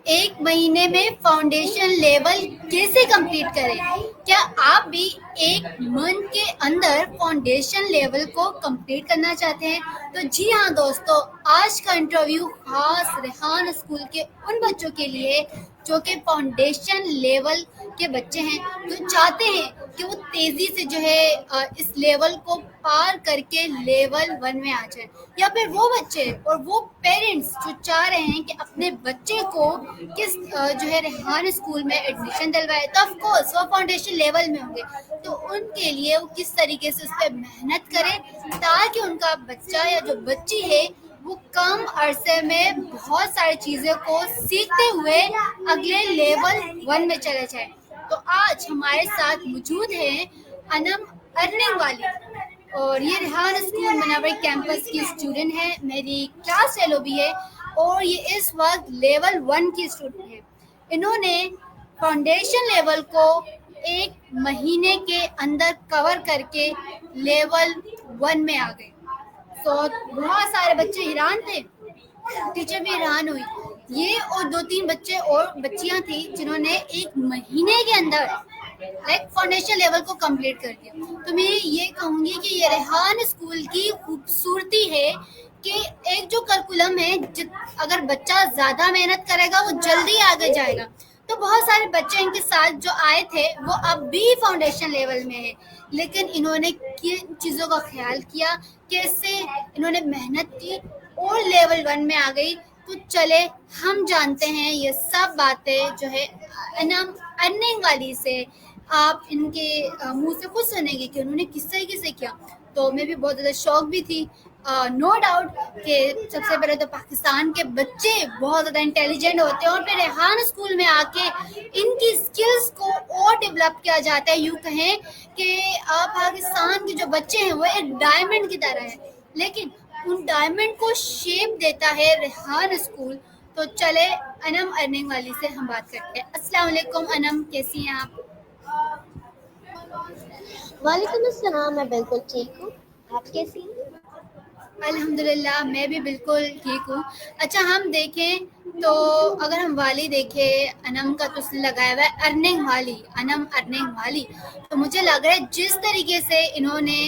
एक महीने में फाउंडेशन लेवल कैसे कंप्लीट करें? क्या आप भी एक मंथ के अंदर फाउंडेशन लेवल को कंप्लीट करना चाहते हैं? तो जी हाँ दोस्तों, आज का इंटरव्यू खास रेहान स्कूल के उन बच्चों के लिए जो कि फाउंडेशन लेवल के बच्चे हैं, जो चाहते हैं कि वो तेजी से जो है इस लेवल को पार करके लेवल 1 में आ जाए, या फिर वो बच्चे और वो पेरेंट्स जो चाह रहे हैं कि अपने बच्चे को किस जो है रेहान स्कूल में एडमिशन दिलवाए, तो ऑफ कोर्स वो फाउंडेशन लेवल में होंगे। तो उनके लिए वो किस तरीके से उस पर मेहनत करें ताकि उनका बच्चा या जो बच्ची है वो कम अरसे में बहुत सारी चीज़ों को सीखते हुए अगले लेवल 1 में चले जाए। तो आज हमारे साथ मौजूद है अनम अर्निंग वाली, और ये रेहान स्कूल मनावर कैंपस की स्टूडेंट है, मेरी क्लास फेलो भी है, और ये इस वक्त लेवल 1 की स्टूडेंट है। इन्होंने फाउंडेशन लेवल को एक महीने के अंदर कवर करके लेवल 1 में आ गए। तो बहुत सारे बच्चे हैरान थे, टीचर भी हैरान हुई। ये और 2-3 बच्चे और बच्चियां थी जिन्होंने एक महीने के अंदर लाइक फाउंडेशन लेवल को कंप्लीट कर दिया। तो मैं ये कहूँगी कि ये रेहान स्कूल की खूबसूरती है कि एक जो करिकुलम है, अगर बच्चा ज़्यादा मेहनत करेगा वो जल्दी आगे जाएगा। तो बहुत सारे बच्चे इनके साथ जो आए थे वो अब भी फाउंडेशन लेवल में है, लेकिन इन्होंने किन चीज़ों का ख्याल किया, कैसे इन्होंने मेहनत की और लेवल 1 में आ गई। तो चले हम जानते हैं ये सब बातें जो है अनम अर्निंग वाली से। आप इनके मुंह से खुद सुनेंगे कि उन्होंने किस तरीके से किया। तो मैं भी बहुत ज़्यादा शौक भी थी। नो डाउट कि सबसे पहले तो पाकिस्तान के बच्चे बहुत ज़्यादा इंटेलिजेंट होते हैं, और फिर रेहान स्कूल में आके इनकी स्किल्स को और डेवलप किया जाता है। यूँ कहें कि पाकिस्तान के जो बच्चे हैं वो एक डायमंड की तरह है, लेकिन उन डायमंड को शेप देता है रेहान स्कूल। तो चले अनम अर्निंग वाली से हम बात करते हैं। अस्सलाम वालेकुम अनम, कैसी हैं आप? वालेकुम अस्सलाम। मैं बिल्कुल ठीक हूँ। आप कैसी हैं? अल्हम्दुलिल्लाह, मैं भी बिल्कुल ठीक हूँ। अच्छा, हम देखें तो अगर हम वाली देखें, अनम का तो लगाया हुआ है अर्निंग वाली, अनम अर्निंग वाली। तो मुझे लग रहा है जिस तरीके से इन्होंने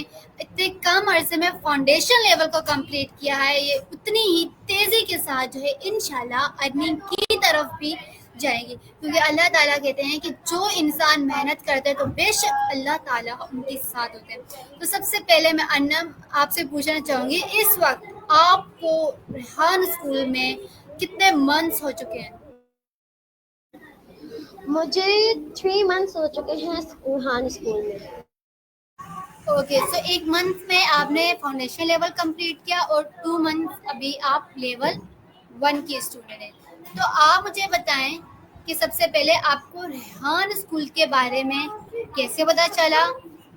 इतने कम अरसे में फाउंडेशन लेवल को कंप्लीट किया है, ये उतनी ही तेज़ी के साथ जो है इंशाल्लाह अर्निंग की तरफ भी जाएंगे, क्योंकि अल्लाह ताला कहते हैं कि जो इंसान मेहनत करते हैं तो बेशक अल्लाह ताला उनके साथ होते हैं। तो सबसे पहले मैं अन्नम आपसे पूछना चाहूँगी, इस वक्त आपको रेहान स्कूल में कितने मंथ्स हो चुके हैं? मुझे 3 मंथ्स हो चुके हैं रूहान स्कूल में। ओके, सो एक मंथ में आपने फाउंडेशन लेवल कंप्लीट किया और 2 मंथ अभी आप लेवल 1 की स्टूडेंट हैं। तो आप मुझे बताएं कि सबसे पहले आपको रेहान स्कूल के बारे में कैसे पता चला?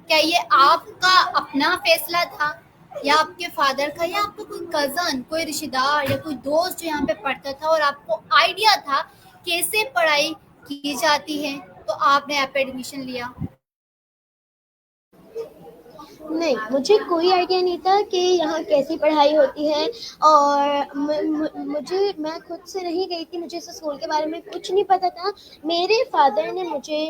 क्या ये आपका अपना फैसला था, या आपके फादर का, या आपका कोई कज़न, कोई रिश्तेदार या कोई दोस्त जो यहाँ पे पढ़ता था और आपको आइडिया था कैसे पढ़ाई की जाती है, तो आपने यहाँ पे एडमिशन लिया? नहीं, मुझे कोई आइडिया नहीं था कि यहाँ कैसी पढ़ाई होती है, और मैं खुद से नहीं गई थी, मुझे इस स्कूल के बारे में कुछ नहीं पता था। मेरे फादर ने मुझे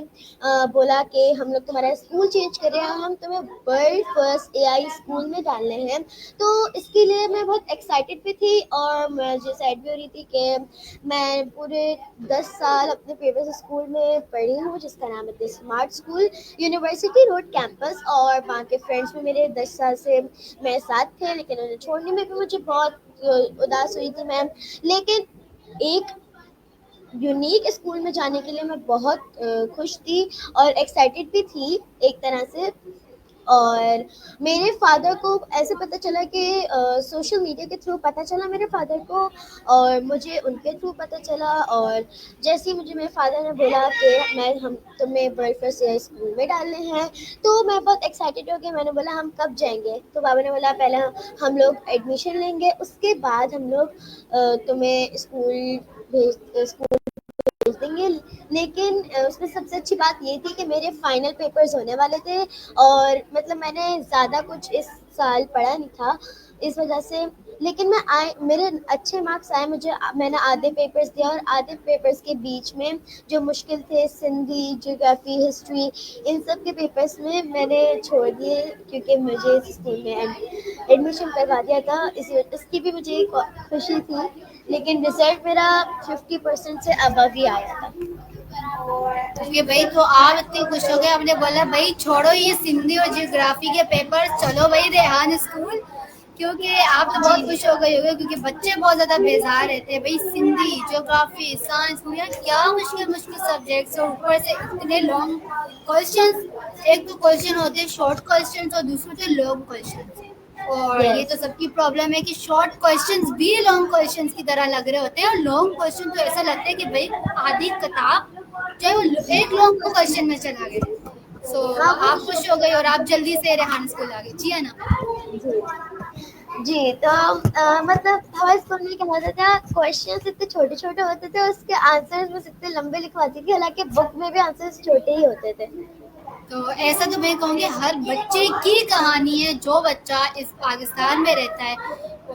बोला कि हम लोग तुम्हारा स्कूल चेंज कर रहे हैं, हम तुम्हें वर्ल्ड फर्स्ट एआई स्कूल में डालने हैं। तो इसके लिए मैं बहुत एक्साइटेड भी थी, और मुझे एक्साइट भी हो रही थी कि मैं पूरे 10 साल अपने फेवरेट स्कूल में पढ़ी हूँ, जिसका नाम है smart school university road campus, और वहाँ के फ्रेंड्स भी मेरे 10 साल से मेरे साथ थे, लेकिन उन्हें छोड़ने में भी मुझे बहुत उदास हुई थी मैं। लेकिन एक यूनिक स्कूल में जाने के लिए मैं बहुत खुश थी और एक्साइटेड भी थी एक तरह से। और मेरे फादर को ऐसे पता चला कि सोशल मीडिया के थ्रू पता चला मेरे फादर को, और मुझे उनके थ्रू पता चला। और जैसे ही मुझे मेरे फादर ने बोला कि हम तुम्हें वर्ल्ड फर्स्ट ईयर स्कूल में डालने हैं, तो मैं बहुत एक्साइटेड हो गई। मैंने बोला हम कब जाएंगे? तो बाबा ने बोला पहले हम लोग एडमिशन लेंगे, उसके बाद हम लोग तुम्हें स्कूल भेज देंगे। लेकिन उसमें सबसे अच्छी बात ये थी कि मेरे फाइनल पेपर्स होने वाले थे, और मतलब मैंने ज़्यादा कुछ इस साल पढ़ा नहीं था इस वजह से, लेकिन मेरे अच्छे मार्क्स आए, मैंने आधे पेपर्स दिया और आधे पेपर्स के बीच में जो मुश्किल थे सिंधी, ज्योग्राफी, हिस्ट्री, इन सब के पेपर्स में मैंने छोड़ दिए क्योंकि मुझे इस स्कूल में एडमिशन करवा दिया था। इसकी भी मुझे खुशी थी, लेकिन रिजल्ट मेरा 50% से अबव ही आया था। ओके भाई, तो आप इतनी खुश हो गए, आपने बोला भाई छोड़ो ये सिंधी और जियोग्राफी के पेपर, चलो भाई रेहान स्कूल, क्योंकि आप तो बहुत खुश हो गए होगे क्योंकि बच्चे बहुत ज्यादा बेजार रहते हैं भाई। सिंधी, ज्योग्राफी, साइंस, क्या मुश्किल मुश्किल सब्जेक्ट्स है, ऊपर से इतने लॉन्ग क्वेश्चंस। एक तो क्वेश्चन होते हैं शॉर्ट क्वेश्चंस और दूसरे होते हैं लॉन्ग क्वेश्चंस। और ये तो यस, सबकी प्रॉब्लम है कि शॉर्ट क्वेश्चंस भी लॉन्ग क्वेश्चंस की तरह लग रहे होते हैं और लॉन्ग क्वेश्चन तो ऐसा लगता है कि भाई आधी किताब चाहे वो एक लॉन्ग क्वेश्चन में चला गया। सो हाँ आप खुश हो गए और आप जल्दी से रेहान स्कूल आ गए, जी है ना। जी जी। तो मतलब हमारे स्कूल में क्या होता था, क्वेश्चंस इतने छोटे छोटे होते थे, उसके आंसर्स बस इतने लंबे लिखवाती थी, हालांकि बुक में भी आंसर्स छोटे ही होते थे। तो ऐसा तो मैं कहूँगी हर बच्चे की कहानी है जो बच्चा इस पाकिस्तान में रहता है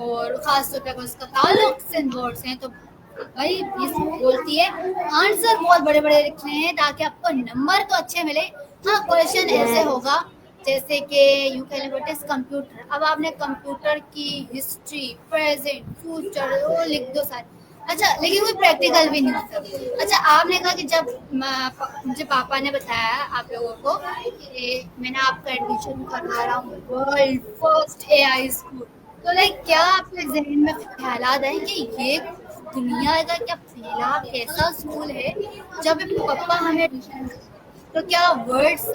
और ख़ासतौर पर अगर उसका ताल्लुक सिंध बोर्ड से है, तो भाई ये बोलती है आंसर बहुत बड़े बड़े लिखने हैं ताकि आपको नंबर तो अच्छे मिले। हाँ, क्वेश्चन ऐसे यस, होगा जैसे कि यूं कह लें व्हाट इज कंप्यूटर, अब आपने कंप्यूटर की हिस्ट्री, प्रेजेंट, फ्यूचर वो लिख दो सारे। अच्छा, लेकिन कोई प्रैक्टिकल भी नहीं होता। अच्छा, आपने कहा कि जब मुझे पापा ने बताया आप लोगों को कि मैंने आपका एडमिशन करवा रहा हूँ वर्ल्ड फर्स्ट एआई स्कूल, तो लाइक क्या आपके जहन में ख्यालात है कि ये दुनिया का क्या पहला कैसा स्कूल है जब पापा हमें एडमिशन, तो क्या वर्ड्स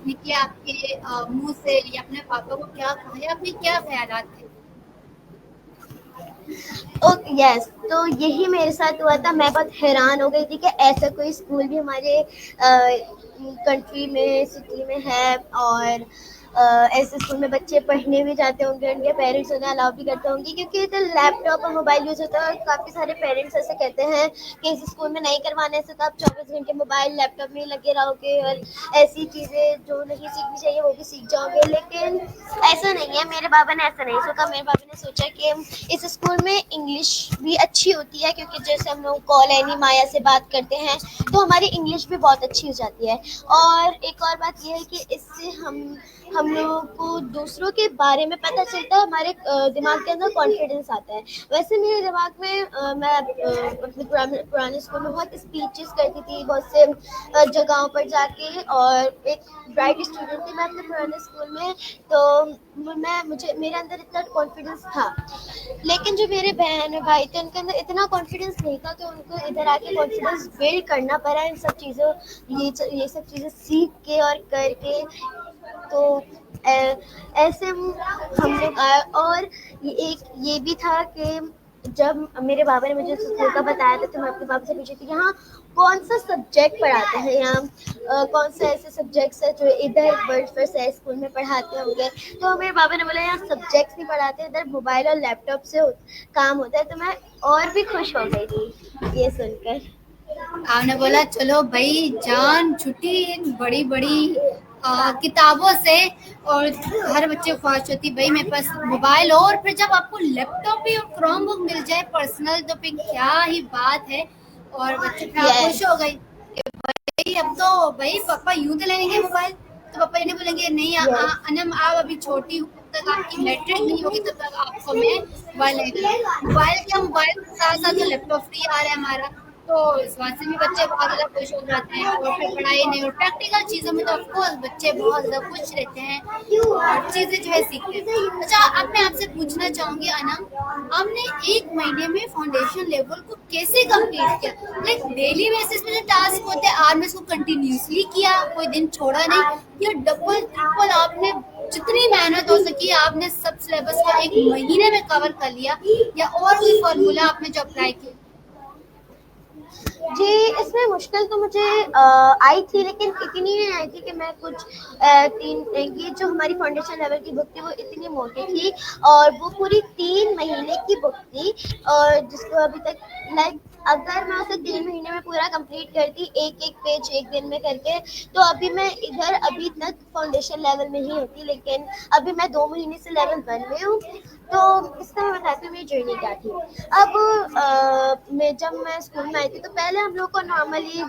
निकले आपके मुंह से या अपने पापा को क्या कहा या आपके क्या ख्यालात थे। Okay, yes. तो यही मेरे साथ हुआ था, मैं बहुत हैरान हो गई थी कि ऐसा कोई स्कूल भी हमारे कंट्री में, सिटी में है, और ऐसे स्कूल में बच्चे पढ़ने भी जाते होंगे, उनके पेरेंट्स उन्हें अलाउ भी करते होंगे, क्योंकि तो लैपटॉप और मोबाइल यूज होता है और काफ़ी सारे पेरेंट्स ऐसे कहते हैं कि इस स्कूल में नहीं करवाने से तो आप 24 घंटे मोबाइल लैपटॉप में ही लगे रहोगे और ऐसी चीज़ें जो नहीं सीखनी चाहिए वो भी सीख जाओगे। लेकिन ऐसा नहीं है, मेरे बाबा ने ऐसा नहीं सोचा। मेरे बाबा ने सोचा कि इस स्कूल में इंग्लिश भी अच्छी होती है, क्योंकि जैसे हम लोग कॉलोनी माया से बात करते हैं तो हमारी इंग्लिश भी बहुत अच्छी हो जाती है। और एक और बात यह है कि इससे हम लोगों को दूसरों के बारे में पता चलता है, हमारे दिमाग के अंदर कॉन्फिडेंस आता है। वैसे मेरे दिमाग में मैं अपने पुराने स्कूल में बहुत स्पीचेस करती थी, बहुत से जगहों पर जाके, और एक ब्राइट स्टूडेंट थी मैं अपने पुराने स्कूल में। तो मुझे मेरे अंदर इतना कॉन्फिडेंस था, लेकिन जो मेरे बहन और भाई थे उनके अंदर इतना कॉन्फिडेंस नहीं था, तो उनको इधर आके कॉन्फिडेंस बिल्ड करना पड़ा इन सब चीज़ों, ये सब चीज़ें सीख के और करके। तो ऐसे हम लोग आए। और ये भी था कि जब मेरे बाबा ने मुझे स्कूल का बताया था, तो मैं अपने बाबा से पूछी थी यहाँ कौन सा सब्जेक्ट पढ़ाते हैं, यहाँ कौन से ऐसे सब्जेक्ट्स है जो इधर वर्ल्ड फर्स्ट हाई स्कूल में पढ़ाते होंगे। तो मेरे बाबा ने बोला यहाँ सब्जेक्ट्स नहीं पढ़ाते, इधर मोबाइल और लैपटॉप से काम होता है। तो मैं और भी खुश हो गई थी ये सुनकर। आपने बोला चलो भाई जान छुट्टी इन बड़ी बड़ी किताबों से, और हर बच्चे को ख्वाहिश होती भाई मेरे पास मोबाइल हो, और फिर जब आपको लैपटॉप भी और क्रोम बुक मिल जाए पर्सनल, तो फिर क्या ही बात है। और बच्चे फिर आप खुश हो गई कि भाई अब तो भाई पापा यूं तो लेंगे मोबाइल, तो पापा ये बोलेंगे नहीं अनम आप अभी छोटी हो, तब तक आपकी मैट्रिक नहीं होगी तब तक आपको मैं मोबाइल लेगा। मोबाइल क्या, मोबाइल के साथ साथ तो लैपटॉप फ्री आ रहा है हमारा, तो इस बात से भी बच्चे बहुत ज़्यादा खुश हो जाते हैं। और फिर पढ़ाई नहीं और प्रैक्टिकल चीज़ों में तो ऑफकोर्स बच्चे बहुत ज़्यादा खुश रहते हैं और चीज़ें जो है सीखते हैं। अच्छा, अब मैं आपसे पूछना चाहूँगी अनम, आपने एक महीने में फाउंडेशन लेवल को कैसे कंप्लीट किया? लाइक डेली बेसिस में जो टास्क होते हैं आपने उसको कंटिन्यूसली किया, कोई दिन छोड़ा नहीं, या डबल ट्रिपल आपने जितनी मेहनत हो सकी आपने सब सिलेबस को एक महीने में कवर कर लिया, या और कोई फॉर्मूला आपने जो अप्लाई किया? जी, इसमें मुश्किल तो मुझे आई थी, लेकिन इतनी नहीं आई थी कि मैं कुछ ये जो हमारी फाउंडेशन लेवल की बुक थी वो इतनी मोटी थी, और वो पूरी 3 महीने की बुक थी, और जिसको अभी तक लाइक अगर मैं उसे 3 महीने में पूरा कंप्लीट करती एक एक पेज एक दिन में करके, तो अभी मैं इधर अभी तक फाउंडेशन लेवल में ही होती, लेकिन अभी मैं 2 महीने से लेवल 1 में हूँ। तो इसका मैं बताती हूँ मेरी जर्नी क्या थी। अब जब मैं स्कूल में आई थी तो पहले हम लोग को नॉर्मली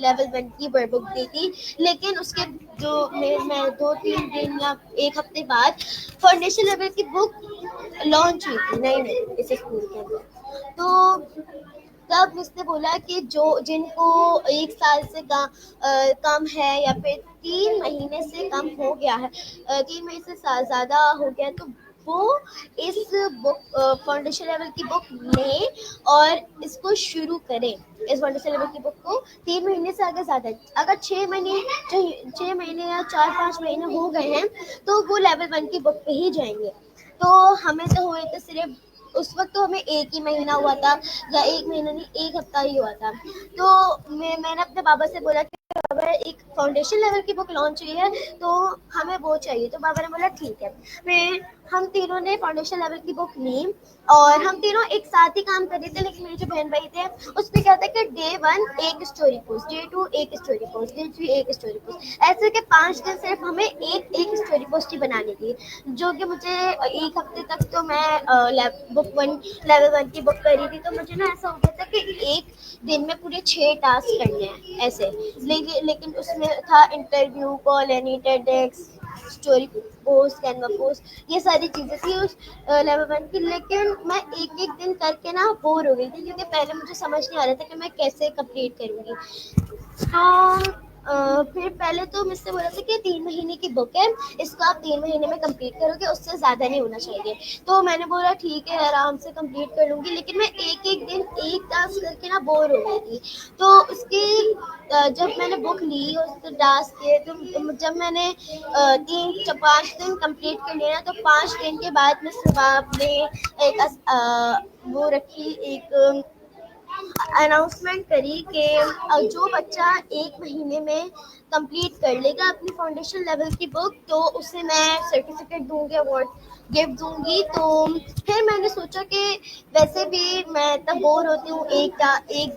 लेवल 1 की वर्ड बुक दी थी, लेकिन उसके जो मैं 2-3 दिन या एक हफ्ते बाद फाउंडेशन लेवल की बुक लॉन्च हुई थी नई नई इस स्कूल के अंदर। तो तब उसने बोला कि जो जिनको 1 साल से कम है या फिर 3 महीने से कम हो गया है, 3 महीने से ज़्यादा हो गया है, तो वो इस बुक फाउंडेशन लेवल की बुक लें और इसको शुरू करें। इस फाउंडेशन लेवल की बुक को 3 महीने से आगे ज़्यादा, अगर 6 महीने या 4-5 महीने हो गए हैं तो वो लेवल 1 की बुक पे ही जाएंगे। तो हमें तो हुए थे सिर्फ उस वक्त, तो हमें 1 ही महीना हुआ था, या 1 महीना नहीं 1 हफ्ता ही हुआ था। तो मैंने अपने बाबा से बोला कि बाबा एक फाउंडेशन लेवल की बुक लॉन्च हुई है तो हमें वो चाहिए। तो बाबा ने बोला ठीक है। फिर हम तीनों ने फाउंडेशन लेवल की बुक ली और हम तीनों एक साथ ही काम कर रहे थे, लेकिन मेरे जो बहन भाई थे उसमें क्या था कि डे 1 एक स्टोरी पोस्ट, डे 2 एक स्टोरी पोस्ट, डे 3 एक स्टोरी पोस्ट, ऐसे के 5 दिन सिर्फ हमें एक एक स्टोरी पोस्ट ही बनानी थी, जो कि मुझे एक हफ्ते तक तो मैं लेवल 1 की बुक करी थी, तो मुझे ना ऐसा हो गया था कि एक दिन में पूरे 6 टास्क करने हैं ऐसे। लेकिन उसमें था interview, call any, TEDx, story post, Canva post, ये सारी चीज़ें थी उस लेवल 1 की। लेकिन मैं एक एक दिन करके ना बोर हो गई थी, क्योंकि पहले मुझे समझ नहीं आ रहा था कि मैं कैसे कंप्लीट करूँगी। तो फिर पहले तो मुझसे बोला था कि 3 महीने की बुक है, इसको आप 3 महीने में कंप्लीट करोगे, उससे ज़्यादा नहीं होना चाहिए। तो मैंने बोला ठीक है आराम से कंप्लीट कर लूँगी, लेकिन मैं एक एक दिन एक टास्क करके ना बोर हो गई थी। तो उसकी जब मैंने बुक ली उस टास्क के, तो जब मैंने 3-5 दिन कंप्लीट कर लिया ना, तो 5 दिन के बाद मैं सुबह ने एक वो रखी, एक अनाउंसमेंट करी कि जो बच्चा 1 महीने में कंप्लीट कर लेगा अपनी फाउंडेशन लेवल की बुक, तो उसे मैं सर्टिफिकेट दूंगी, अवार्ड गिफ्ट दूंगी। तो फिर मैंने सोचा कि वैसे भी मैं इतना बोर होती हूँ एक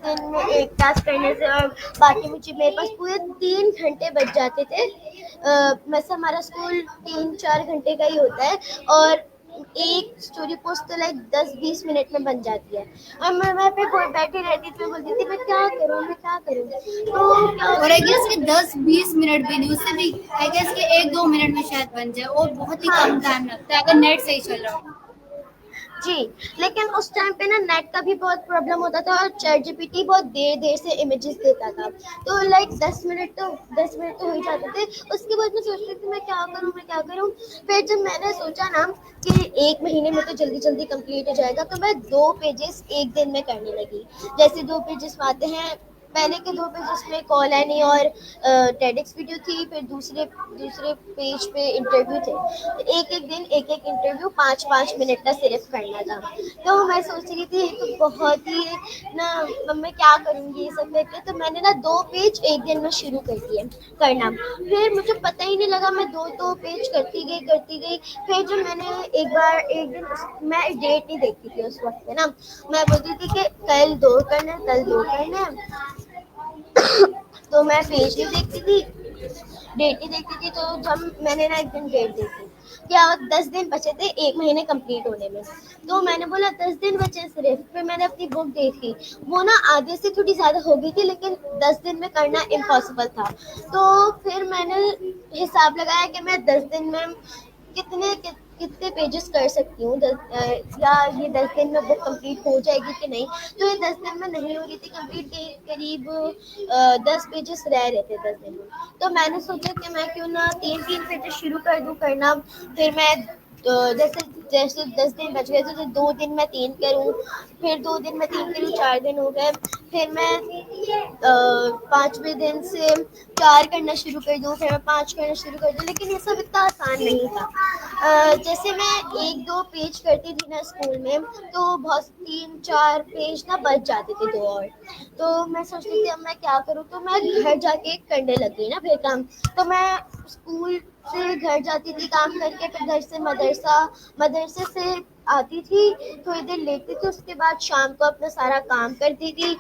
दिन में एक टास्क करने से, और बाकी मुझे मेरे पास पूरे 3 घंटे बच जाते थे। वैसे हमारा स्कूल 3-4 घंटे का ही होता है, और एक स्टोरी पोस्ट तो लाइक 10-20 मिनट में बन जाती है। और मैं पे बैठी रहती थी, बोलती थी मैं क्या करूँ, मैं क्या करूँ। तो क्या और आई गेस कि 10-20 मिनट भी नहीं, उससे भी आई गेस कि 1-2 मिनट में शायद बन जाए, और बहुत ही हाँ कम टाइम लगता है अगर नेट सही चल रहा हो। जी, लेकिन उस टाइम पे ना नेट का भी बहुत प्रॉब्लम होता था, और चैट जीपीटी बहुत देर देर से इमेजेस देता था। तो लाइक 10 मिनट तो हो ही जाते थे। उसके बाद मैं सोच रही थी मैं क्या करूँ, मैं क्या करूँ। फिर जब मैंने सोचा ना कि 1 महीने में तो जल्दी जल्दी कंप्लीट हो जाएगा, तो मैं 2 पेजेस एक दिन में करने लगी। जैसे 2 पेजेस आते हैं, पहले के 2 पेजेस में कॉल एनी और टेडेक्स वीडियो थी, फिर दूसरे दूसरे पेज पे इंटरव्यू थे। तो एक एक दिन एक एक इंटरव्यू 5-5 मिनट का सिर्फ करना था। तो मैं सोच रही थी ये तो बहुत ही ना, मैं क्या करूँगी ये सब करके। तो मैंने ना 2 पेज एक दिन में शुरू कर दिए करना। फिर मुझे पता ही नहीं लगा, मैं दो पेज करती गई। फिर जब मैंने एक दिन मैं डेट नहीं देखती थी उस वक्त पे ना, मैं बोलती थी कि कल 2 करना। तो मैं पेज नहीं देखती थी, डेट नहीं देखती थी। तो जब मैंने ना एक दिन डेट देखी, क्या 10 दिन बचे थे 1 महीने कंप्लीट होने में। तो मैंने बोला 10 दिन बचे सिर्फ। फिर मैंने अपनी बुक देखी, वो ना आधे से थोड़ी ज़्यादा हो गई थी, लेकिन 10 दिन में करना इम्पॉसिबल था। तो फिर मैंने हिसाब लगाया कि मैं 10 दिन में कितने पेजेस कर सकती हूँ, या ये 10 दिन में बुक कंप्लीट हो जाएगी कि नहीं। तो ये 10 दिन में नहीं हो रही थी कंप्लीट, करीब 10 पेजेस रह रहे थे 10 दिन में। तो मैंने सोचा कि मैं क्यों ना 3-3 पेजेस शुरू कर दूँ करना। फिर मैं जैसे जैसे 10 दिन बच गए तो 2 दिन में 3 करूँ, फिर 2 दिन में 3 करूँ, 4 दिन हो गए। फिर मैं 5वें दिन से 4 करना शुरू कर दूँ, फिर मैं 5 करना शुरू कर दूँ। लेकिन ये सब इतना आसान नहीं था। जैसे मैं 1-2 पेज करती थी ना स्कूल में, तो बहुत 3-4 पेज ना बच जाते थे, 2 और। तो मैं सोचती थी अब मैं क्या करूँ, तो मैं घर जाके करने लग गई ना फिर काम। तो मैं स्कूल से घर जाती थी काम करके, फिर घर से मदरसा, मदरसे से आती थी, थोड़ी देर लेटी थी, उसके बाद शाम को अपना सारा काम करती थी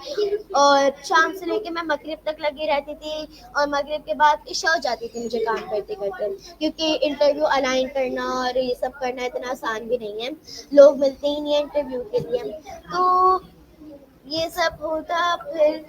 और शाम से लेके मैं मगरिब तक लगी रहती थी और मगरिब के बाद इशा हो जाती थी मुझे काम करते करते, क्योंकि इंटरव्यू अलाइन करना और ये सब करना इतना आसान भी नहीं है, लोग मिलते ही नहीं है इंटरव्यू के लिए। तो ये सब होता, फिर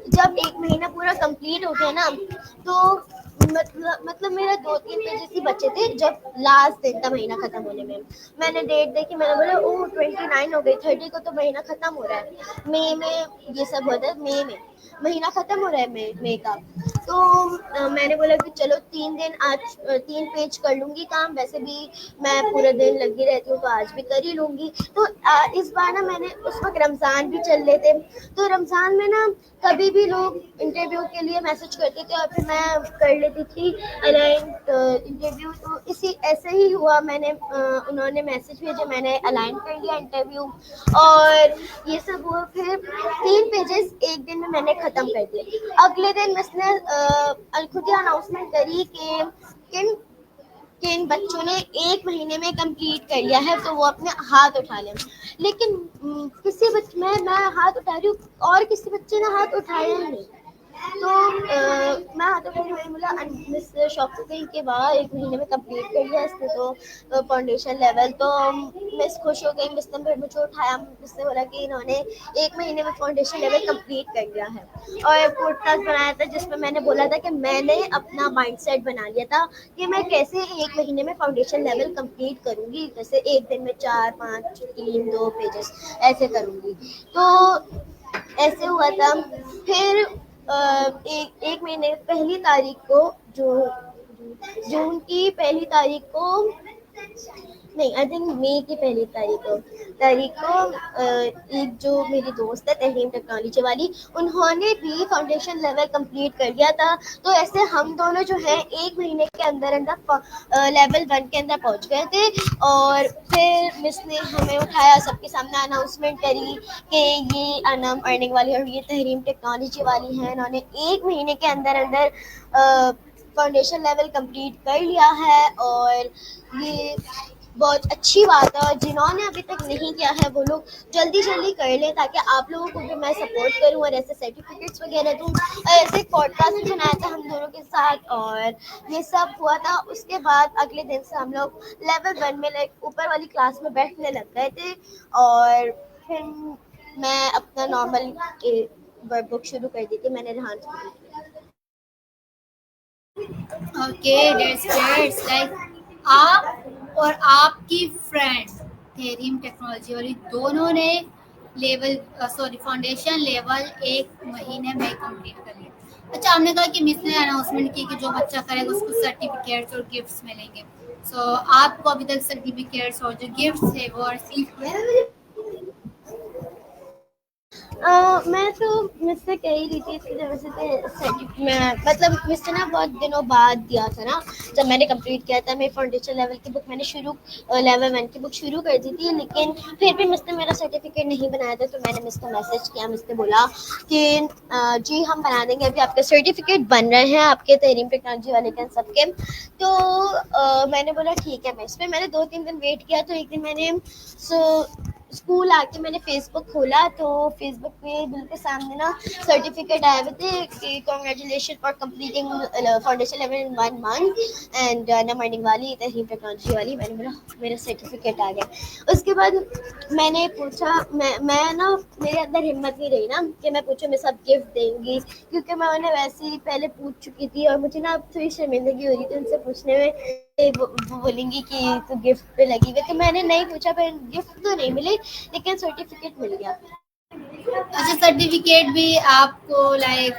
जब 1 महीना पूरा कंप्लीट हो गया ना, तो मतलब मेरा 2-3 पेजेस ही बचे थे जब लास्ट दिन था महीना खत्म होने में। मैंने डेट देखी, मैंने बोला ओ 29 हो गई, 30 को तो महीना खत्म हो रहा है, मई में ये सब होता है, मई में महीना खत्म हो रहा है मई का। तो मैंने बोला कि चलो 3 दिन आज 3 पेज कर लूंगी काम, वैसे भी मैं पूरे दिन लगी रहती हूँ तो आज भी कर ही लूंगी। तो इस बार ना मैंने, उस वक्त रमज़ान भी चल रहे थे, तो रमज़ान में ना कभी भी लोग इंटरव्यू के लिए मैसेज करते थे और फिर मैं कर लेती थी अलाइन इंटरव्यू। तो इसी ऐसे ही हुआ, मैंने उन्होंने मैसेज भेजे, मैंने अलाइन कर लिया इंटरव्यू और ये सब हुआ। फिर 3 पेजेस एक दिन में मैंने ख़त्म कर दिए। अगले दिन मैंने खुद ही अनाउंसमेंट करी कि किन किन बच्चों ने 1 महीने में कंप्लीट कर लिया है तो वो अपने हाथ उठा लें। लेकिन किसी बच्चे, मैं हाथ उठा रही हूँ और किसी बच्चे ने हाथ उठाया ही नहीं। तो मैं हाथ उठाई, मैंने बोला मिस शॉपिंग के बाद 1 महीने में कंप्लीट कर लिया इसने तो फाउंडेशन लेवल। तो मिस खुश हो गई, मिस ने फिर मुझे उठाया, मिस ने बोला कि इन्होंने 1 महीने में फाउंडेशन लेवल कंप्लीट कर लिया है। और पॉडकास्ट बनाया था जिसमें मैंने बोला था कि मैंने अपना माइंडसेट बना लिया था कि मैं कैसे 1 महीने में फाउंडेशन लेवल कंप्लीट करूंगी, जैसे एक दिन में 4, 5, 3, 2 पेजेस ऐसे करूंगी। तो ऐसे हुआ था। फिर एक महीने पहली तारीख को, जो जून की पहली तारीख को, नहीं आई थिंक मई की पहली तारीख को एक जो मेरी दोस्त है तहरीम टेक्नोलॉजी वाली, उन्होंने भी फाउंडेशन लेवल कंप्लीट कर लिया था। तो ऐसे हम दोनों जो है 1 महीने के अंदर अंदर लेवल 1 के अंदर पहुंच गए थे। और फिर मिस ने हमें उठाया, सबके सामने अनाउंसमेंट करी कि ये अनम अर्निंग वाली और ये तहरीम टेक्नोलॉजी वाली है, इन्होंने 1 महीने के अंदर अंदर फाउंडेशन लेवल कंप्लीट कर लिया है। और ये बहुत अच्छी बात है, और जिन्होंने अभी तक नहीं किया है वो लोग जल्दी जल्दी कर लें ताकि आप लोगों को भी मैं सपोर्ट करूं और ऐसे सर्टिफिकेट्स वगैरह दूं। ऐसे पॉडकास्ट भी बनाया था हम दोनों के साथ और ये सब हुआ था। उसके बाद अगले दिन से हम लोग लेवल 1 में लाइक ऊपर वाली क्लास में बैठने लग गए थे। और फिर मैं अपना नॉर्मल वर्कबुक शुरू कर दी थी, मैंने रेहान से। Okay, that's great. लाइक आप और आपकी फ्रेंड थेरीम टेक्नोलॉजी वाली दोनों ने फाउंडेशन लेवल 1 महीने में कंप्लीट कर लिया। अच्छा, आपने कहा कि मिस ने अनाउंसमेंट की कि जो बच्चा करेगा उसको सर्टिफिकेट्स और गिफ्ट्स मिलेंगे। सो आपको अभी तक सर्टिफिकेट्स और जो गिफ्ट्स है वो रिसीव हुए? मैं तो मुझसे कह ही रही थी इसकी वजह से मैं मतलब मुझसे ना बहुत दिनों बाद दिया था ना, जब मैंने कंप्लीट किया था। मैं फाउंडेशन लेवल की बुक मैंने लेवल 1 की बुक शुरू कर दी थी, लेकिन फिर भी मुझसे मेरा सर्टिफिकेट नहीं बनाया था। तो मैंने मुझको मैसेज किया, मुझसे बोला कि जी हम बना देंगे, अभी आपके सर्टिफिकेट बन रहे हैं आपके तहरीम टेक्नोलॉजी वाले के सबके। तो मैंने बोला ठीक है। मैं इसमें मैंने 2-3 दिन वेट किया। तो एक दिन मैंने स्कूल आके मैंने फेसबुक खोला तो फेसबुक पे बिल्कुल सामने ना सर्टिफिकेट आए हुए थे कि congratulation for completing foundation level in 1 month and नमर्निंग वाली तहरीम टेक्नोलॉजी वाली। मैंने बोला मेरा सर्टिफिकेट आ गया। उसके बाद मैंने पूछा, मैं ना मेरे अंदर हिम्मत नहीं रही ना कि मैं पूछूं मैं सब गिफ्ट देंगी, क्योंकि मैं उन्हें वैसे ही पहले पूछ चुकी थी और मुझे ना अब थोड़ी शर्मिंदगी हो रही थी उनसे पूछने में। वो बोलेंगी कि तू गिफ्ट पे लगी हुई। तो मैंने नहीं पूछा, पर गिफ्ट तो नहीं मिली लेकिन सर्टिफिकेट मिल गया। अच्छा, सर्टिफिकेट भी आपको लाइक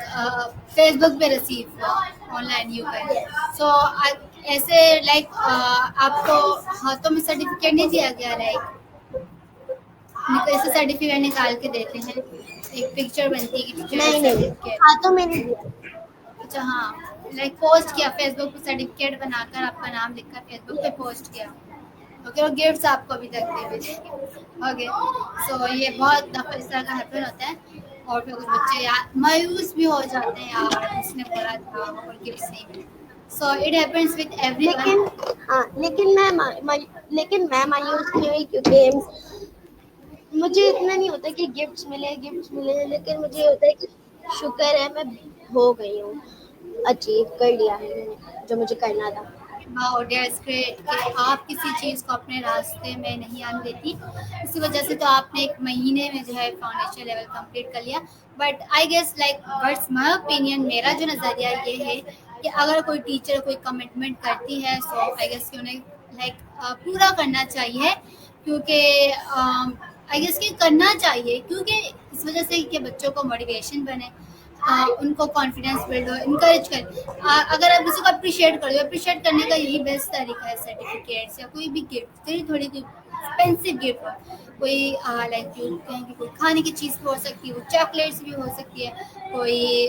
फेसबुक पे रिसीव हुआ ऑनलाइन यू गए। सो ऐसे लाइक आपको हाथों में सर्टिफिकेट नहीं दिया गया, लाइक ऐसे सर्टिफिकेट निकाल के देते हैं, एक पिक्चर बनती है कि पिक्चर नहीं नहीं, सर्टिफिकेट। हाथों में नहीं दिया। अच्छा हाँ, लाइक पोस्ट किया फेसबुक पे, सर्टिफिकेट बनाकर आपका नाम लिखकर फेसबुक पे पोस्ट किया। ओके, और गिफ्ट्स आपको अभी तक दे भेजे। ओके, सो ये बहुत दफ़ा इस तरह का हैपन होता है और फिर कुछ बच्चे यार मायूस भी हो जाते हैं, यार उसने बोला था और गिफ्ट्स नहीं मिले। So it happens with everyone. लेकिन हाँ, लेकिन मैं मायूस नहीं हुई क्योंकि मुझे इतना नहीं होता कि गिफ्ट्स मिले, लेकिन मुझे ये होता है कि शुक्र है मैं हो गई हूँ, अचीव कर लिया है मैंने जो मुझे करना था। वाओ दैट्स ग्रेट कि आप किसी चीज़ को अपने रास्ते में नहीं आने देती। इसी वजह से तो आपने 1 महीने में जो है फाउंडेशन लेवल कंप्लीट कर लिया। But I guess like what's my opinion, मेरा जो नज़रिया ये है कि अगर कोई टीचर कोई कमिटमेंट करती है सो आई गेस कि उन्हें लाइक पूरा करना चाहिए, क्योंकि आई गेस कि करना चाहिए, क्योंकि इस वजह से कि बच्चों को मोटिवेशन बने, उनको कॉन्फिडेंस बिल्ड हो, इनकरेज कर। अगर आप किसी को अप्रिशिएट कर दो, अप्रिशिएट करने का यही बेस्ट तरीका है, सर्टिफिकेट्स या कोई भी गिफ्ट, थोड़ी थोड़ी कोई एक्सपेंसिव गिफ्ट हो, कोई लाइक कहें कि कोई खाने की चीज़ हो सकती है, वो चॉकलेट्स भी हो सकती है, कोई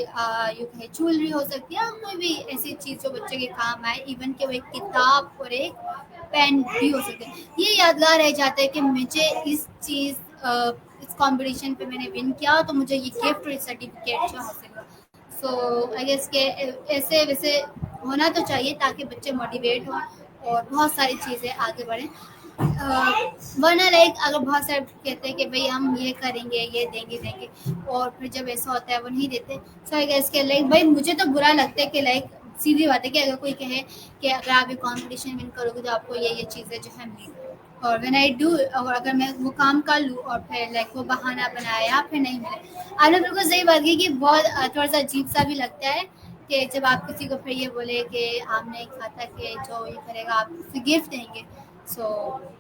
यूँ कहें ज्वेलरी हो सकती है, कोई भी ऐसी चीज़ जो बच्चों के काम आए, इवन कि वो एक किताब और एक पेन भी हो सकते हैं। ये यादगार रह जाता है कि मुझे इस चीज़ इस कंपटीशन पे मैंने विन किया, तो मुझे ये गिफ्ट और सर्टिफिकेट जो हासिल हुआ। सो आई गेस के ऐसे वैसे होना तो चाहिए ताकि बच्चे मोटिवेट हों और बहुत सारी चीज़ें आगे बढ़ें। वरना लाइक अगर बहुत सारे कहते हैं कि भाई हम ये करेंगे, ये देंगे देंगे, और फिर जब ऐसा होता है वो नहीं देते। सो आई गेस के लाइक भाई मुझे तो बुरा लगता है कि लाइक सीधी बात है कि अगर कोई कहे कि अगर आप ये कंपटीशन विन करोगे तो आपको ये चीज़ें जो है मिलेंगी, और व्हेन आई डू, और अगर मैं वो काम कर लूँ और फिर लाइक वो बहाना बनाया फिर नहीं मिले। आपने बिल्कुल सही बात की कि बहुत थोड़ा सा अजीब सा भी लगता है कि जब आप किसी को फिर ये बोले कि आपने कहा था कि जो ये करेगा आप उसे गिफ्ट देंगे। सो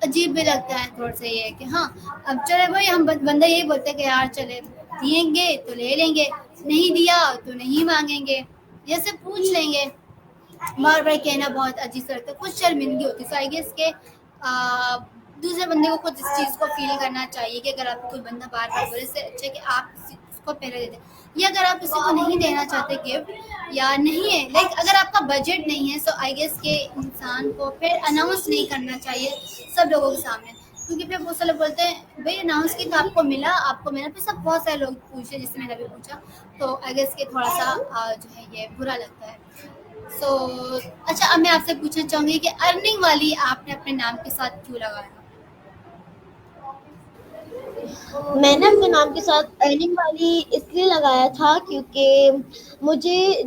अजीब भी लगता है थोड़ा सा, ये है कि हाँ अब चले भाई हम बंदा यही बोलते हैं कि यार चले दिएंगे तो ले लेंगे, नहीं दिया तो नहीं मांगेंगे, जैसे पूछ लेंगे। बार बार कहना बहुत अजीब सा लगता है, कुछ शर्मिंदगी होती है। सो आई गेस के दूसरे बंदे को खुद इस चीज़ को फील करना चाहिए कि अगर आपको कोई बंदा बार बार बोले, इससे अच्छा है कि आप उसको पहले दे दें। या अगर आप किसी को नहीं देना चाहते गिफ्ट या नहीं है लाइक अगर आपका बजट नहीं है, सो आई गेस के इंसान को फिर अनाउंस नहीं करना चाहिए सब लोगों के सामने, क्योंकि फिर बहुत सारे लोग बोलते हैं भाई अनाउंस की तो आपको मिला, फिर सब बहुत सारे लोग पूछे जिससे मैंने अभी पूछा, तो आई गेस के थोड़ा सा जो है ये बुरा लगता है। सो अच्छा अब मैं आपसे पूछना चाहूंगी कि अर्निंग वाली आपने अपने नाम के साथ क्यों लगाया? मैंने अपने नाम के साथ अर्निंग वाली इसलिए लगाया था क्योंकि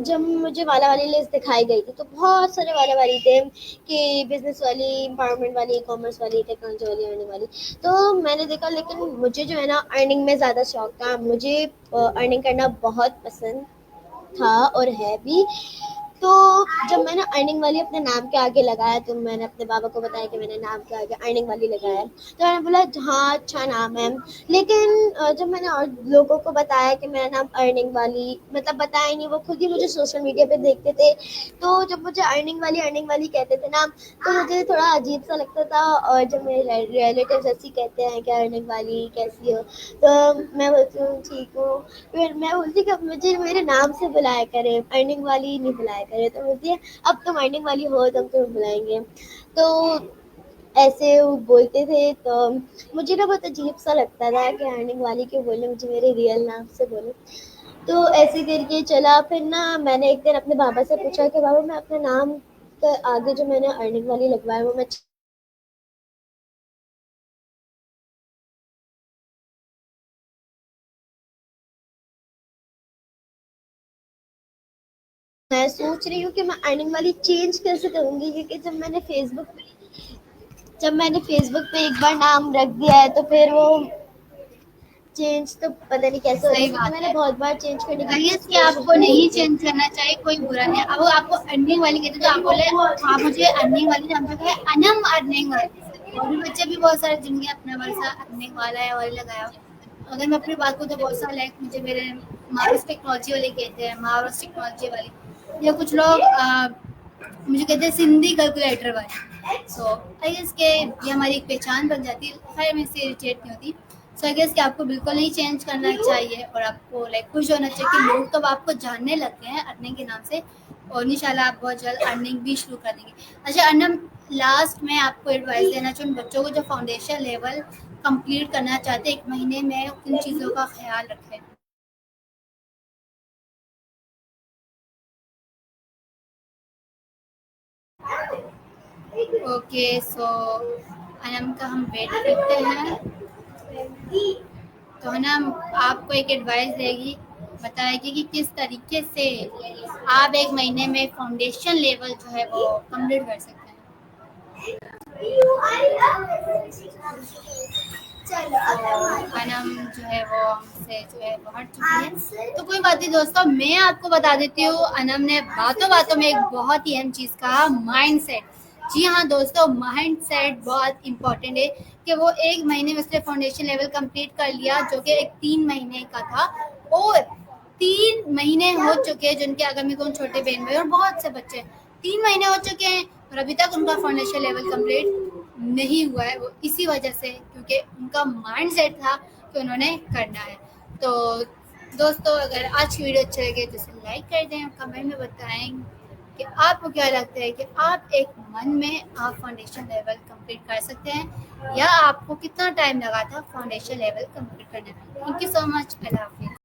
जब मुझे वाला वाली लिस्ट दिखाई गई थी तो बहुत सारे वाला वाली थे कि बिजनेस वाली, एम्पावरमेंट वाली, कॉमर्स वाली, टेक्नोलॉजी वाली, अर्निंग वाली। तो मैंने देखा, लेकिन मुझे जो है ना अर्निंग में ज़्यादा शौक था, मुझे अर्निंग करना बहुत पसंद था और है भी। तो जब मैंने अर्निंग वाली अपने नाम के आगे लगाया तो मैंने अपने पापा को बताया कि मैंने नाम के आगे अर्निंग वाली लगाया है। तो मैंने बोला हाँ अच्छा नाम है। लेकिन जब मैंने और लोगों को बताया कि मेरा नाम अर्निंग वाली, मतलब बताया ही नहीं, वो खुद ही मुझे सोशल मीडिया पे देखते थे। तो जब मुझे अर्निंग वाली कहते थे ना, तो मुझे थोड़ा अजीब सा लगता था। और जब मेरे रिलेटिव्स ऐसे कहते हैं कि अर्निंग वाली कैसी हो, तो मैं बोलती हूँ ठीक हूँ। फिर मैं बोलती कि अब मुझे मेरे नाम से बुलाया करे, अर्निंग वाली नहीं बुलाया करे। तो बोलती है अब तुम अर्निंग वाली हो तो हम तुम्हें बुलाएंगे। तो ऐसे वो बोलते थे, तो मुझे ना बहुत अजीब सा लगता था कि अर्निंग वाली क्यों बोले, मुझे मेरे रियल नाम से बोले। तो ऐसे करके चला। फिर ना मैंने एक दिन अपने बाबा से पूछा कि बाबा मैं अपने नाम के आगे जो मैंने अर्निंग वाली लगवाया वो मैं सोच रही हूँ कि मैं अर्निंग वाली चेंज कैसे करूँगी, क्योंकि जब मैंने फेसबुक पे एक बार नाम रख दिया है तो फिर वो चेंज तो पता नहीं कैसे होगा, सही क्योंकि बात मैंने है। बहुत बार चेंज करने की आई गेस कि कोशिश आपको भी की नहीं थी। चेंज करना चाहिए, कोई बुरा नहीं है। अब वो आपको अर्निंग वाली कहते तो आप बोले आप मुझे अर्निंग वाली नाम पे है, अनम अर्निंग वाली। और भी बच्चे भी बहुत सारे जिनके अपना वर्षा अर्निंग वाला है वाली लगाया हो। अगर मैं अपनी बात करूँ तो बहुत सारे लाइक मुझे मेरे मारूस टेक्नोलॉजी वाले कहते हैं, मारूस टेक्नोलॉजी वाली, या कुछ लोग मुझे कहते हैं सिंधी कैलकुलेटर वाले। सो आई गेस के ये हमारी एक पहचान बन जाती है, खैर मैं इससे इरिटेट नहीं होती। सो आई गेस कि आपको बिल्कुल नहीं चेंज करना चाहिए, और आपको लाइक खुश होना चाहिए कि लोग तो अब आपको जानने लग गए हैं अर्निंग के नाम से, और इंशाल्लाह आप बहुत जल्द अर्निंग भी शुरू कर देंगे। अच्छा अर्नम, लास्ट में आपको एडवाइस देना चाहूँ बच्चों को जो फाउंडेशन लेवल कंप्लीट करना चाहते हैं 1 महीने में, उन चीज़ों का ख्याल रखें। ओके, सो अनम का हम वेट करते हैं। तो अनम आपको एक एडवाइस देगी, बताएगी कि किस तरीके से आप एक महीने में फाउंडेशन लेवल जो है वो कंप्लीट कर सकते हैं। तो अनम जो है वो हमसे जो है वो हट चुकी है, तो कोई बात नहीं दोस्तों, मैं आपको बता देती हूँ। अनम ने बातों बातों में एक बहुत ही अहम चीज़ कहा, माइंड सेट। जी हाँ दोस्तों, माइंड सेट बहुत इंपॉर्टेंट है कि वो एक महीने में उसने फाउंडेशन लेवल कंप्लीट कर लिया, जो कि एक 3 महीने का था। और 3 महीने हो चुके हैं जिनके, अगर मेरे को छोटे बहन भाई और बहुत से बच्चे, 3 महीने हो चुके हैं और अभी तक उनका फाउंडेशन लेवल कंप्लीट नहीं हुआ है। वो इसी वजह से, क्योंकि उनका माइंड सेट था कि उन्होंने करना है। तो दोस्तों, अगर आज की वीडियो अच्छी लगे तो इसे लाइक कर दें, कमेंट में बताएं कि आपको क्या लगता है कि आप एक मन में आप फाउंडेशन लेवल कंप्लीट कर सकते हैं, या आपको कितना टाइम लगा था फाउंडेशन लेवल कंप्लीट करने में। Thank you so much. अल्लाह हाफिज़।